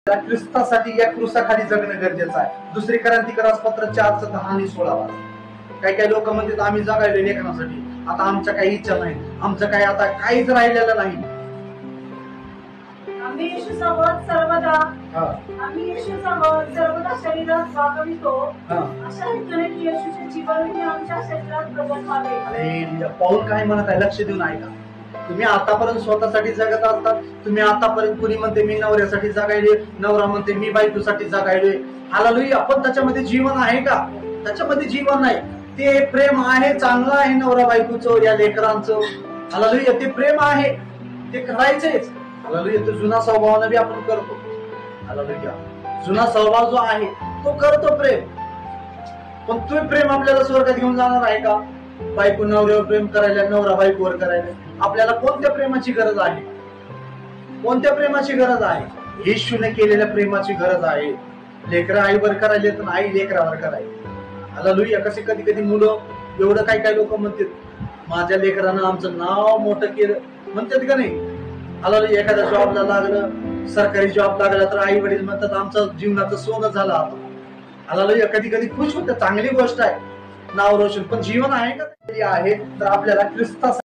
ख्रिस्तासाठी या क्रूसाखाली जगणं गरजेचं आहे। दुसरी क्रांतिकारक पत्र 4:10 आणि 16 काही काही लोक म्हणतात आम्ही जगायलो लेखनासाठी, आता आमच्या काही इच्छा नाही, आमचं काही आता काहीच राहिलेलं नाही। आम्ही येशूसोबत सर्वदा शरीरात वागवितो, अशा हेतूने की येशूचे जीवन आमच्या शरीरात प्रगट व्हावे। हालेलुया। पाऊल काय म्हणत आहे लक्ष देऊन ऐका। तुम्ही आतापर्यंत स्वतःसाठी जगत असतात, तुम्ही आतापर्यंत कुणी म्हणते मी नवऱ्यासाठी जगायले, नवरा म्हणते मी बायकोसाठी जगायलोय। हालेलुया। पण त्याच्यामध्ये जीवन आहे का? त्याच्यामध्ये जीवन नाही। ते प्रेम आहे, चांगलं आहे नवरा बायकोचं, या लेकरांचं। हालेलुया। ते प्रेम आहे, ते करायचंच। हालेलुया। तो जुना स्वभावाने बी आपण करतो। हालेलुया। जुना स्वभाव जो आहे तो करतो प्रेम, पण तो प्रेम आपल्याला स्वर्गात घेऊन जाणार आहे का? बायको नवऱ्यावर प्रेम करायला, नवरा बायकोवर करायला आपल्याला कोणत्या प्रेमाची गरज आहे? कोणत्या प्रेमाची गरज आहे? येशूने केलेल्या प्रेमाची गरज आहे। लेकरं आईवर करायले तर आई लेकरावर करायला। हालेलुया। कसे कधी कधी मुलं एवढं काही काही लोक म्हणतात माझ्या लेकरानं आमचं नाव मोठं केलं, म्हणतात का नाही? हालेलुया। एखाद्या जॉबला लागलं, सरकारी जॉब लागला तर आई वडील म्हणतात आमचं जीवनाचं सोनं झालं आता। हालेलुया। कधी कधी खुश होतं, चांगली गोष्ट आहे, नाव रोशन। पण जीवन आहे का? आहे तर आपल्याला ख्रिस्तासाठी